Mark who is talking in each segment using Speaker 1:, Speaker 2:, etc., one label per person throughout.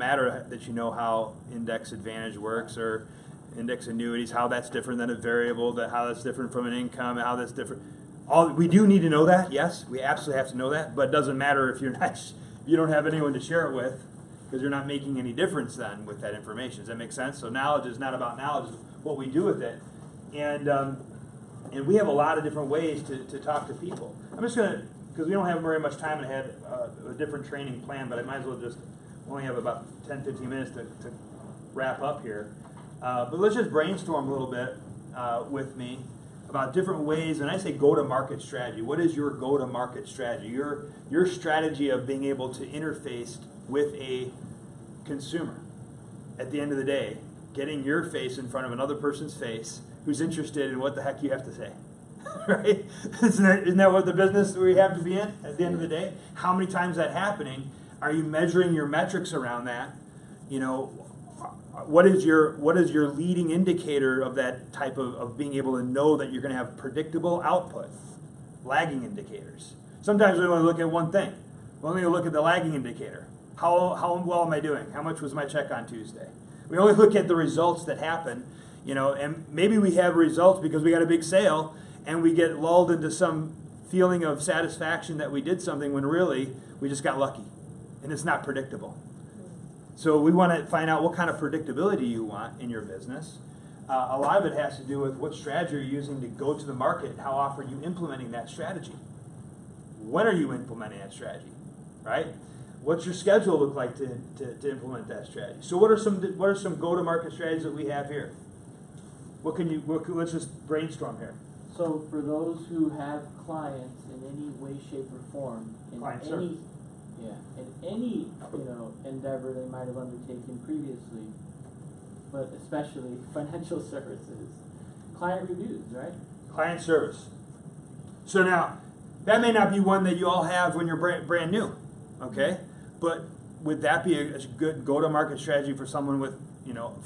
Speaker 1: matter that you know how index advantage works or index annuities, how that's different than a variable, how that's different from an income, how that's different. We do need to know that, yes, we absolutely have to know that, but it doesn't matter if you don't have anyone to share it with, because you're not making any difference then with that information. Does that make sense? So knowledge is not about knowledge, it's what we do with it. And we have a lot of different ways to talk to people. I'm just going to, because we don't have very much time and I had a different training plan, but I might as well just only have about 10, 15 minutes to wrap up here. But let's just brainstorm a little bit with me about different ways, and I say go-to-market strategy. What is your go-to-market strategy? Your strategy of being able to interface with a consumer. At the end of the day, getting your face in front of another person's face who's interested in what the heck you have to say. Right? Isn't that what the business we have to be in at the end of the day? How many times is that happening? Are you measuring your metrics around that? You know, what is your leading indicator of that type of being able to know that you're going to have predictable output? Lagging indicators. Sometimes we only look at one thing. We only look at the lagging indicator. How well am I doing? How much was my check on Tuesday? We only look at the results that happen, you know, and maybe we have results because we got a big sale and we get lulled into some feeling of satisfaction that we did something when really we just got lucky and it's not predictable. So we want to find out what kind of predictability you want in your business. A lot of it has to do with what strategy you're using to go to the market. How often are you implementing that strategy? When are you implementing that strategy, right? What's your schedule look like to implement that strategy? So what are some go-to-market strategies that we have here? Let's just brainstorm here.
Speaker 2: So for those who have clients in any way, shape, or form, in any endeavor they might have undertaken previously, but especially financial services, client reviews, right?
Speaker 1: Client service. So now, that may not be one that you all have when you're brand new, okay? But would that be a good go-to-market strategy for someone with,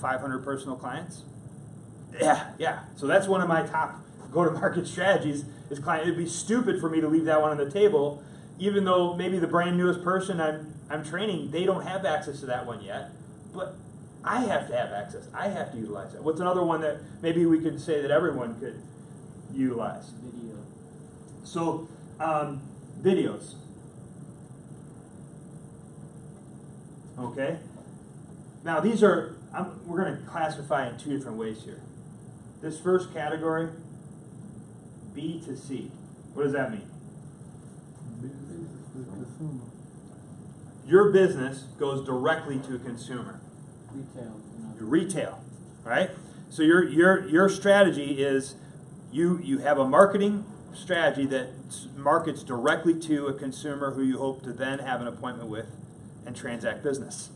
Speaker 1: 500 personal clients? Yeah. So that's one of my top go-to-market strategies is client. It'd be stupid for me to leave that one on the table, even though maybe the brand newest person I'm training, they don't have access to that one yet. But I have to have access. I have to utilize that. What's another one that maybe we could say that everyone could utilize?
Speaker 2: Video.
Speaker 1: So, videos. Okay. Now we're going to classify in two different ways here. This first category, B to C. What does that mean? Your business goes directly to a consumer. Retail, right? So your strategy is you have a marketing strategy that markets directly to a consumer who you hope to then have an appointment with and transact business.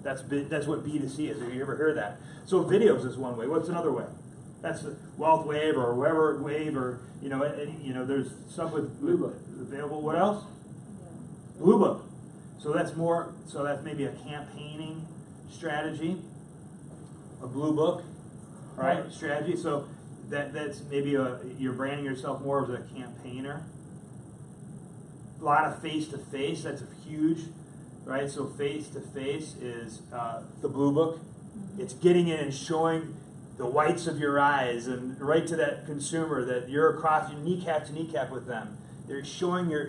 Speaker 1: That's what B2C is. Have you ever heard that? So videos is one way. What's another way? That's the Wealth Wave or whoever Wave or there's stuff with
Speaker 2: Blue Book
Speaker 1: available. What else? Blue Book. So that's more. So that's maybe a campaigning strategy. A Blue Book, right? Strategy. So that's maybe you're branding yourself more as a campaigner. A lot of face-to-face. That's a huge. Right, so face-to-face is the Blue Book. It's getting in and showing the whites of your eyes and right to that consumer that you're across your kneecap to kneecap with them. They're sharing your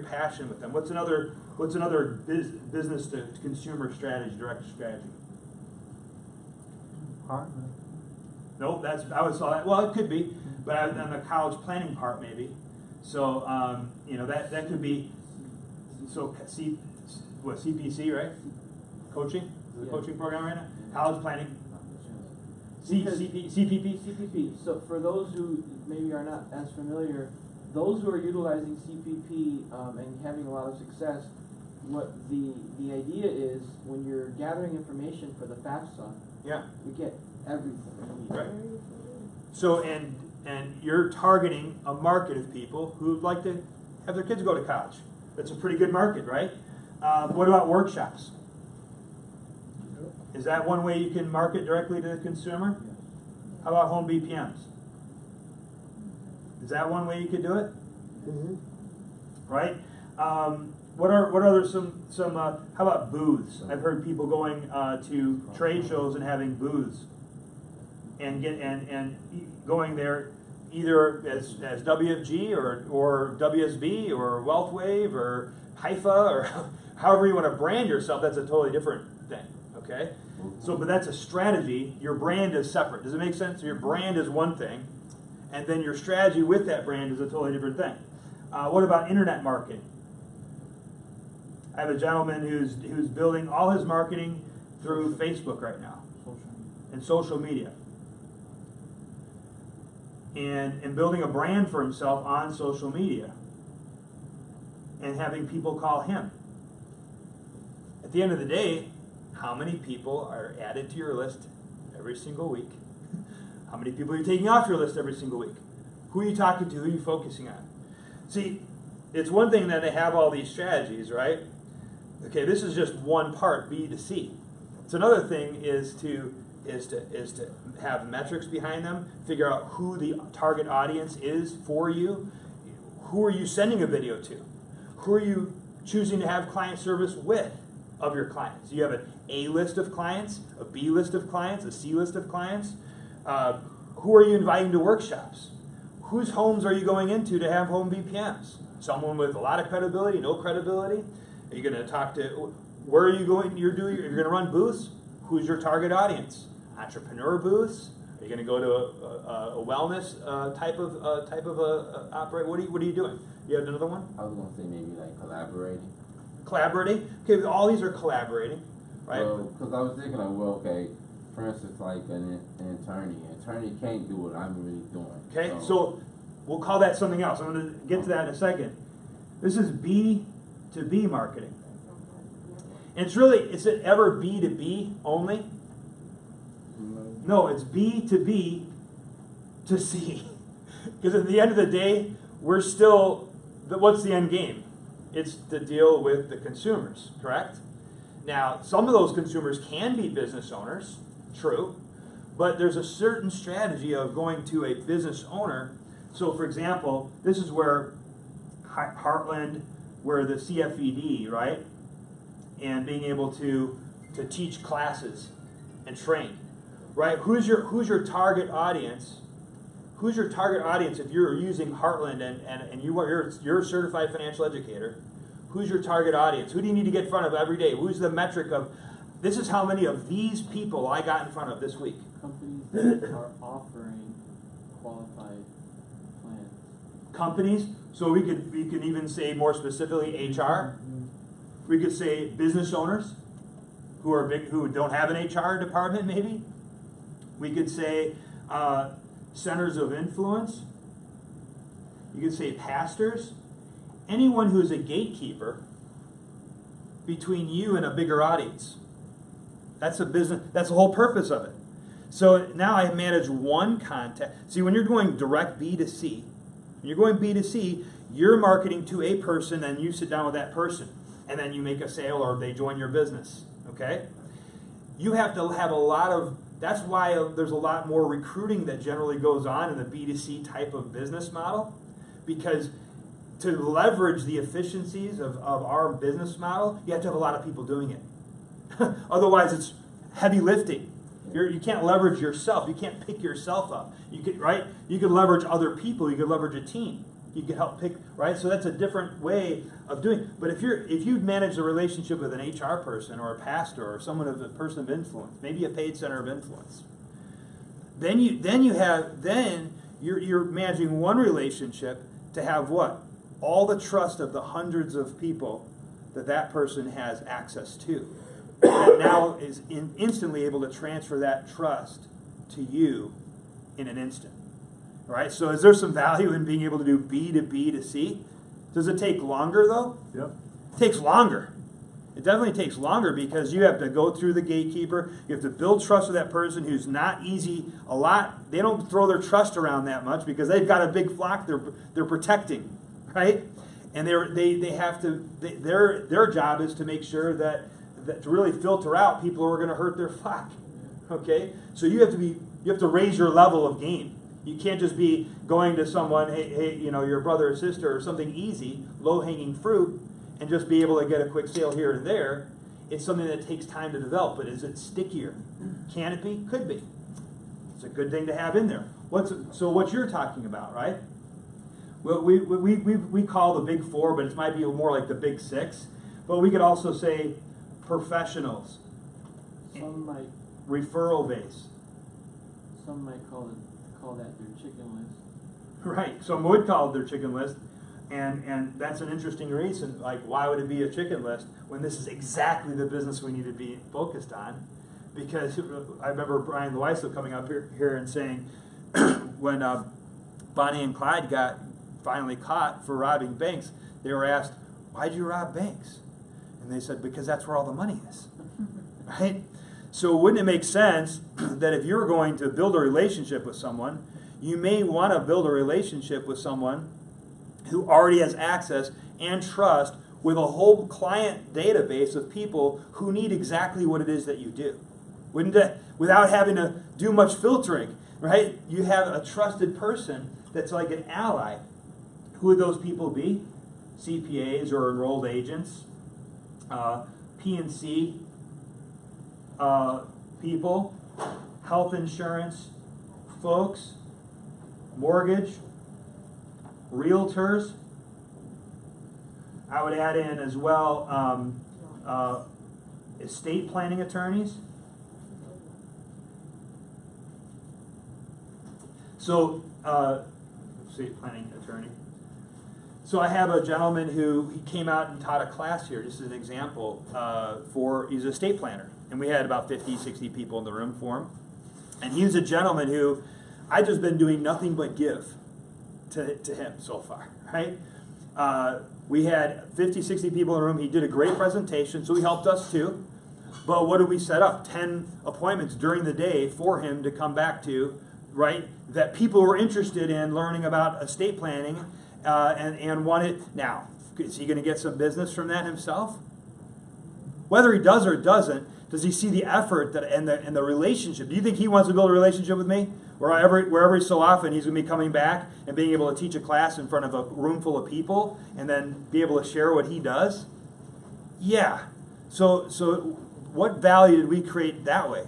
Speaker 1: passion with them. What's another business to consumer strategy, direct strategy?
Speaker 3: Partner.
Speaker 1: No, I would saw that. Well, it could be, but on the college planning part maybe. So that could be CPC, right? Coaching? The coaching program right now? College planning? CPP?
Speaker 2: So for those who maybe are not as familiar, those who are utilizing CPP and having a lot of success, what the idea is when you're gathering information for the FAFSA, you get everything.
Speaker 1: Right. So and you're targeting a market of people who'd like to have their kids go to college. That's a pretty good market, right? What about workshops? Is that one way you can market directly to the consumer? How about home BPMs? Is that one way you could do it?
Speaker 3: Mm-hmm.
Speaker 1: Right? What are some how about booths? I've heard people going to trade shows and having booths, and going there either as WFG or WSB or WealthWave or HIFA or however you want to brand yourself. That's a totally different thing. Okay, so but that's a strategy. Your brand is separate. Does it make sense? So your brand is one thing, and then your strategy with that brand is a totally different thing. What about internet marketing? I have a gentleman who's building all his marketing through Facebook right now and social media, and building a brand for himself on social media and having people call him. At the end of the day, how many people are added to your list every single week? How many people are you taking off your list every single week? Who are you talking to? Who are you focusing on? See, it's one thing that they have all these strategies, right? Okay, this is just one part, B to C. It's another thing is to have metrics behind them, figure out who the target audience is for you. Who are you sending a video to? Who are you choosing to have client service with of your clients? You have an A list of clients, a B list of clients, a C list of clients. Who are you inviting to workshops? Whose homes are you going into to have home BPMs? Someone with a lot of credibility, no credibility? Are you going to talk to, where are you going, you're going to run booths? Who's your target audience? Entrepreneur booths? Are you going to go to a wellness type of operate? What are you doing? You have another one?
Speaker 3: I was going to say maybe like collaborating.
Speaker 1: Collaborating? Okay, all these are collaborating, right?
Speaker 3: Because I was thinking of, well, okay, for instance, like an attorney. An attorney can't do what I'm really doing.
Speaker 1: Okay, so we'll call that something else. I'm going to get to that in a second. This is B to B marketing. And is it ever B to B only? No, it's B to B to C. Because at the end of the day, we're still, what's the end game? It's to deal with the consumers, correct? Now, some of those consumers can be business owners, true, but there's a certain strategy of going to a business owner. So, for example, this is where Heartland, where the CFED, right, and being able to teach classes and train, right? Who's your target audience? Who's your target audience if you're using Heartland and you're a certified financial educator? Who's your target audience? Who do you need to get in front of every day? Who's the metric of, this is how many of these people I got in front of this week?
Speaker 2: Companies that are offering qualified plans.
Speaker 1: Companies, so we could even say more specifically HR. We could say business owners who are big, who don't have an HR department maybe. We could say centers of influence. You could say pastors. Anyone who's a gatekeeper between you and a bigger audience. That's a business, that's the whole purpose of it. So now I manage one contact. See, when you're going direct B to C, when you're going B to C, you're marketing to a person and you sit down with that person and then you make a sale or they join your business, okay? You have to have a lot of, that's why there's a lot more recruiting that generally goes on in the B2C type of business model, because to leverage the efficiencies of our business model, you have to have a lot of people doing it. Otherwise, it's heavy lifting. You can't leverage yourself. You can't pick yourself up. You could, right? You could leverage other people. You could leverage a team. You could help pick, right? So that's a different way of doing it. But if you manage a relationship with an HR person or a pastor or someone of a person of influence, maybe a paid center of influence, then you're managing one relationship to have what? All the trust of the hundreds of people that person has access to. That now is instantly able to transfer that trust to you in an instant. Right? So is there some value in being able to do B to B to C? Does it take longer though?
Speaker 4: Yep.
Speaker 1: It takes longer. It definitely takes longer because you have to go through the gatekeeper. You have to build trust with that person who's not easy. A lot, they don't throw their trust around that much because they've got a big flock they're protecting, right? And they have to, their job is to make sure that to really filter out people who are going to hurt their flock. Okay? So you have to raise your level of game. You can't just be going to someone, hey, your brother or sister or something easy, low-hanging fruit, and just be able to get a quick sale here and there. It's something that takes time to develop, but is it stickier? Can it be? Could be. It's a good thing to have in there. So what you're talking about, right? Well, we call the big four, but it might be more like the big six. But we could also say professionals,
Speaker 2: Some might
Speaker 1: referral base.
Speaker 2: call that their chicken list.
Speaker 1: Right, some would call it their chicken list, and that's an interesting reason. Like, why would it be a chicken list when this is exactly the business we need to be focused on? Because I remember Brian Lewiso coming up here and saying, when Bonnie and Clyde got finally caught for robbing banks, they were asked, "Why'd you rob banks?" And they said, "Because that's where all the money is." Right? So wouldn't it make sense that if you're going to build a relationship with someone, you may want to build a relationship with someone who already has access and trust with a whole client database of people who need exactly what it is that you do? Wouldn't it, without having to do much filtering, right? You have a trusted person that's like an ally. Who would those people be? CPAs or enrolled agents, P&C people, health insurance folks, mortgage, realtors. I would add in as well estate planning attorneys. So, estate planning attorney. So I have a gentleman who he came out and taught a class here, just as an example, he's a estate planner. And we had about 50, 60 people in the room for him. And he was a gentleman who I've just been doing nothing but give to him so far, right? We had 50, 60 people in the room. He did a great presentation, so he helped us too. But what did we set up? 10 appointments during the day for him to come back to, right? That people were interested in learning about estate planning and wanted. Now, is he going to get some business from that himself? Whether he does or doesn't, does he see the effort and the relationship? Do you think he wants to build a relationship with me? Wherever so often he's going to be coming back and being able to teach a class in front of a room full of people and then be able to share what he does? Yeah. So what value did we create that way?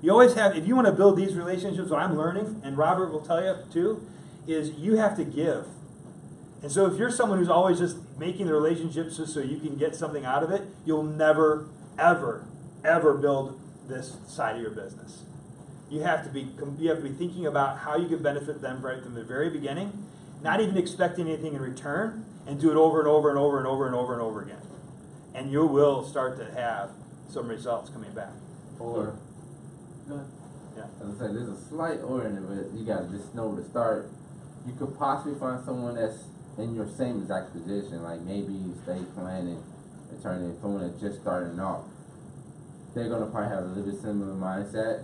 Speaker 1: You always have, if you want to build these relationships, what I'm learning, and Robert will tell you too, is you have to give. And so if you're someone who's always just making the relationships just so you can get something out of it, you'll never, ever, ever build this side of your business. You have to be thinking about how you can benefit them right from the very beginning, not even expecting anything in return, and do it over and over and over and over and over and over again. And you will start to have some results coming back.
Speaker 3: Or,
Speaker 2: Go ahead.
Speaker 1: Yeah.
Speaker 3: as I say, there's a slight order in it, but you gotta just know to start. You could possibly find someone that's in your same exact position, like maybe estate planning attorney, someone that's just starting off. They're gonna probably have a little bit similar mindset.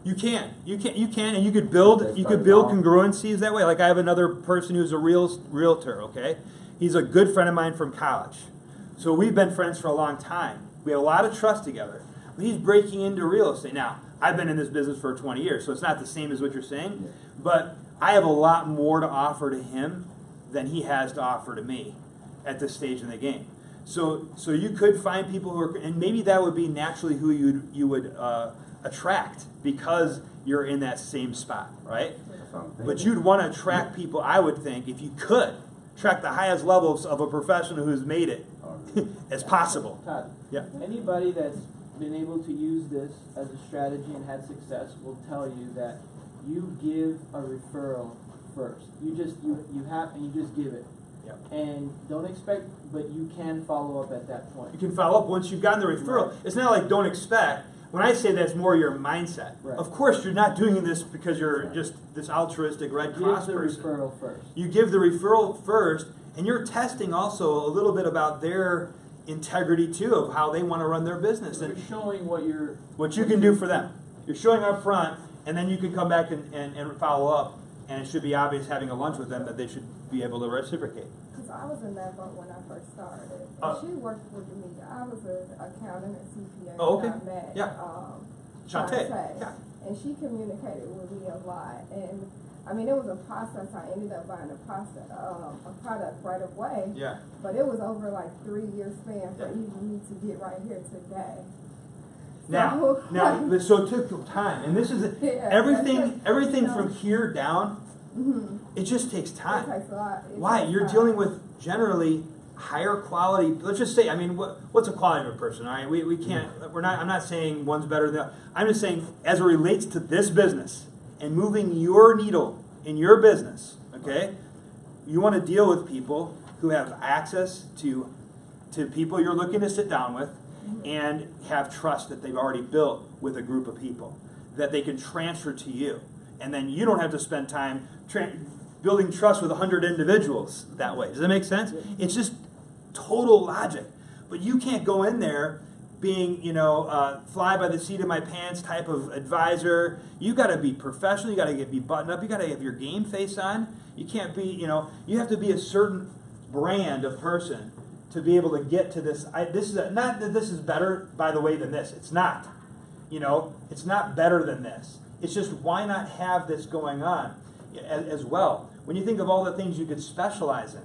Speaker 1: You can, and you could build congruencies that way. Like I have another person who's a realtor. Okay, he's a good friend of mine from college, so we've been friends for a long time. We have a lot of trust together. But he's breaking into real estate now. I've been in this business for 20 years, so it's not the same as what you're saying.
Speaker 3: Yeah.
Speaker 1: But I have a lot more to offer to him than he has to offer to me at this stage in the game. So you could find people who are, and maybe that would be naturally who you would attract because you're in that same spot, right? But you'd want to attract people, I would think, if you could, attract the highest levels of a professional who's made it as possible.
Speaker 2: Todd,
Speaker 1: Yeah.
Speaker 2: anybody that's been able to use this as a strategy and had success will tell you that you give a referral first. You just give it.
Speaker 1: Yep.
Speaker 2: And don't expect, but you can follow up at that point.
Speaker 1: You can follow up once you've gotten the referral.
Speaker 2: Right.
Speaker 1: It's not like don't expect. When I say that's more your mindset.
Speaker 2: Right.
Speaker 1: Of course, you're not doing this because you're just this altruistic Red Cross
Speaker 2: Give the
Speaker 1: person.
Speaker 2: referral first.
Speaker 1: You give the referral first, and you're testing also a little bit about their integrity too of how they want to run their business
Speaker 2: You're
Speaker 1: and
Speaker 2: showing what
Speaker 1: you can do for them. You're showing up front, and then you can come back and follow up, and it should be obvious having a lunch with them that they should be able to reciprocate.
Speaker 4: Because I was in that boat when I first started. And she worked with me. I was an accountant at CPA.
Speaker 1: Oh, okay.
Speaker 4: I met
Speaker 1: Yeah. Shantae.
Speaker 4: Shantae.
Speaker 1: Yeah.
Speaker 4: And she communicated with me a lot. And I mean, it was a process. I ended up buying a product right away.
Speaker 1: Yeah.
Speaker 4: But it was over like 3-year span for
Speaker 1: Yeah.
Speaker 4: even me to get right here today.
Speaker 1: So it took time, and this is
Speaker 4: Yeah,
Speaker 1: everything. Everything
Speaker 4: you know.
Speaker 1: from here down,
Speaker 4: Mm-hmm.
Speaker 1: it just takes time.
Speaker 4: It takes a lot.
Speaker 1: Why? You're dealing with generally higher quality. Let's just say, I mean, what's a quality of a person? All right, we can't. We're not. I'm not saying one's better than the other. I'm just saying as it relates to this business and moving your needle in your business. Okay, you want to deal with people who have access to people you're looking to sit down with, and have trust that they've already built with a group of people that they can transfer to you, and then you don't have to spend time building trust with 100 individuals that way. Does that make sense? It's just total logic. But you can't go in there being, fly by the seat of my pants type of advisor. You got to be professional. You got to be buttoned up. You got to have your game face on. You can't be, you have to be a certain brand of person to be able to get to this. Not that this is better, by the way, than this. It's not. It's not better than this. It's just, why not have this going on as well? When you think of all the things you could specialize in,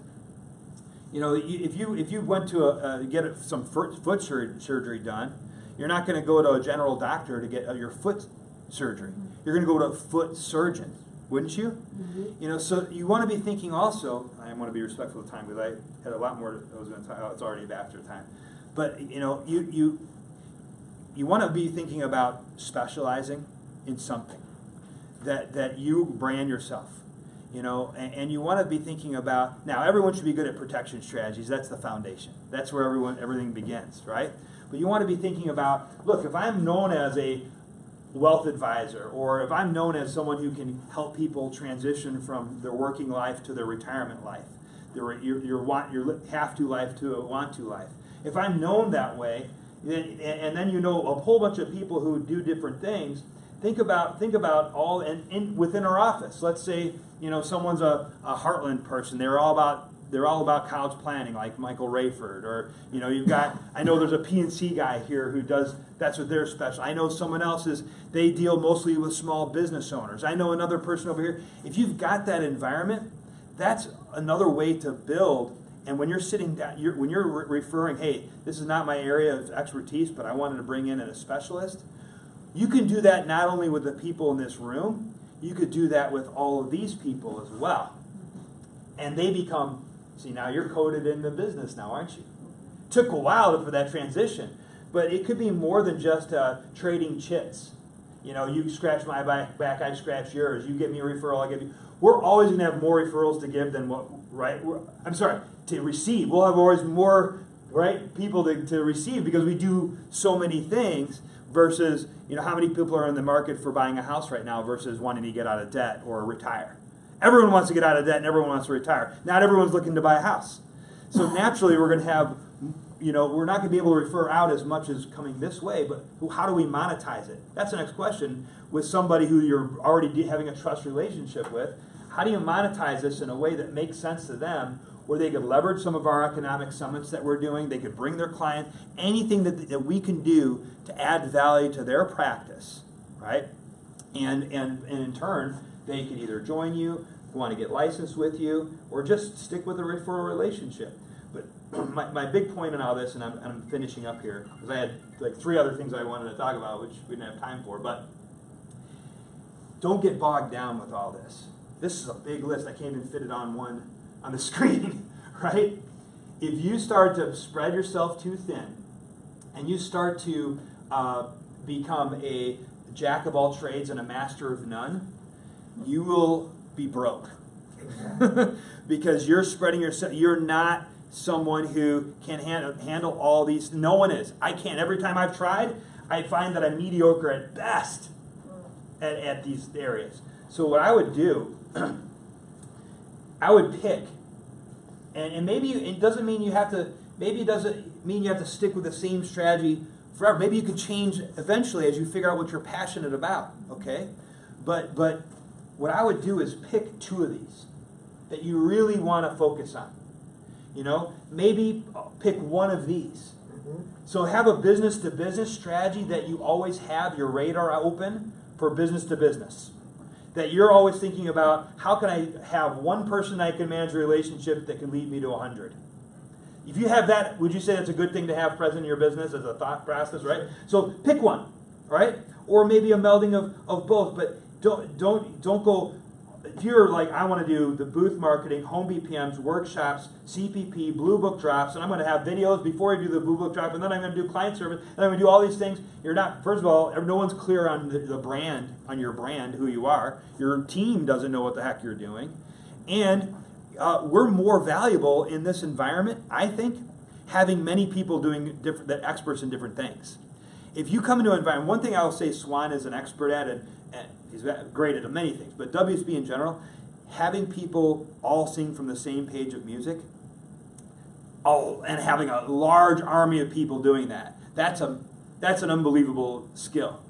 Speaker 1: if you went to get some foot surgery done, you're not going to go to a general doctor to get your foot surgery. You're going to go to a foot surgeon, wouldn't you? Mm-hmm. So you want to be thinking also. I want to be respectful of time because I had a lot more I was going to talk about. It's already after time, but you want to be thinking about specializing in something that you brand yourself. And you want to be thinking about, now everyone should be good at protection strategies. That's the foundation. That's where everything begins, right? But you want to be thinking about, look, if I'm known as a wealth advisor, or if I'm known as someone who can help people transition from their working life to their retirement life, your have to life to a want to life. If I'm known that way, and then a whole bunch of people who do different things. Think about all within our office. Let's say someone's a Heartland person. They're all about college planning, like Michael Rayford, or I know there's a P&C guy here who does. That's what they're special. I know someone else they deal mostly with small business owners. I know another person over here. If you've got that environment, that's another way to build. And when you're sitting down, when you're referring, hey, this is not my area of expertise, but I wanted to bring in a specialist. You can do that not only with the people in this room, you could do that with all of these people as well. And they become, now you're coded in the business now, aren't you? Took a while for that transition, but it could be more than just trading chits. You scratch my back, I scratch yours. You give me a referral, I give you. We're always going to have more referrals to give than what, right? To receive. We'll have always more, right, people to receive because we do so many things. Versus, how many people are in the market for buying a house right now versus wanting to get out of debt or retire? Everyone wants to get out of debt and everyone wants to retire. Not everyone's looking to buy a house. So naturally we're going to have, we're not going to be able to refer out as much as coming this way, but how do we monetize it? That's the next question. With somebody who you're already having a trust relationship with, how do you monetize this in a way that makes sense to them, where they could leverage some of our economic summits that we're doing, they could bring their client, anything that we can do to add value to their practice, right? And in turn, they can either join you, want to get licensed with you, or just stick with a referral relationship. But my big point in all this, and I'm finishing up here, because I had like 3 other things I wanted to talk about, which we didn't have time for, but don't get bogged down with all this. This is a big list. I can't even fit it on the screen, right? If you start to spread yourself too thin and you start to become a jack of all trades and a master of none, you will be broke. Because you're spreading yourself. You're not someone who can handle all these. No one is. I can't. Every time I've tried, I find that I'm mediocre at best at these areas. So what I would do, I would pick, and maybe it doesn't mean you have to. Maybe it doesn't mean you have to stick with the same strategy forever. Maybe you could change eventually as you figure out what you're passionate about. Okay, but what I would do is pick 2 of these that you really want to focus on. Maybe pick 1 of these. So have a business-to-business strategy that you always have your radar open for business-to-business. that you're always thinking about, how can I have one person I can manage a relationship that can lead me to 100? If you have that, would you say that's a good thing to have present in your business as a thought process, right? So pick one, right? Or maybe a melding of both, but don't go. If you're like, I want to do the booth marketing, home BPMs, workshops, CPP, Blue Book drops, and I'm going to have videos before I do the Blue Book drop, and then I'm going to do client service, and I'm going to do all these things. You're not, first of all, no one's clear on the brand, on your brand, who you are. Your team doesn't know what the heck you're doing. And we're more valuable in this environment, I think, having many people doing different, that experts in different things. If you come into an environment, one thing I'll say Swan is an expert at, and he's great at many things, but WSB in general, having people all sing from the same page of music, and having a large army of people doing that, that's an unbelievable skill.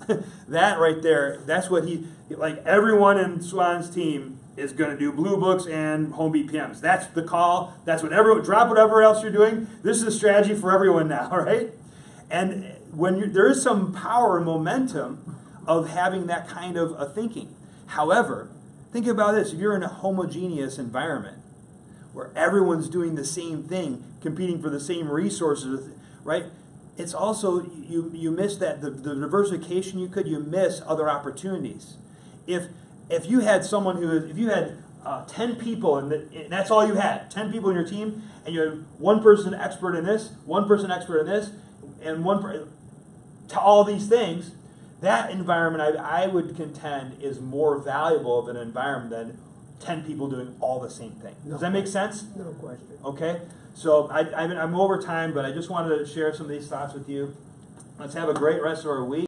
Speaker 1: That right there, that's what like everyone in Swan's team is going to do Blue Books and home BPMs. That's the call. That's what everyone, drop whatever else you're doing. This is a strategy for everyone now, right? And when there is some power and momentum of having that kind of a thinking. However, think about this. If you're in a homogeneous environment where everyone's doing the same thing, competing for the same resources, right? It's also, you miss that, the diversification you miss other opportunities. If you had someone if you had 10 people, and that's all you had, 10 people in your team, and you had one person expert in this, one person expert in this, and to all these things, that environment, I would contend, is more valuable of an environment than 10 people doing all the same thing. Does that make sense?
Speaker 5: No question.
Speaker 1: Okay? So I'm over time, but I just wanted to share some of these thoughts with you. Let's have a great rest of our week.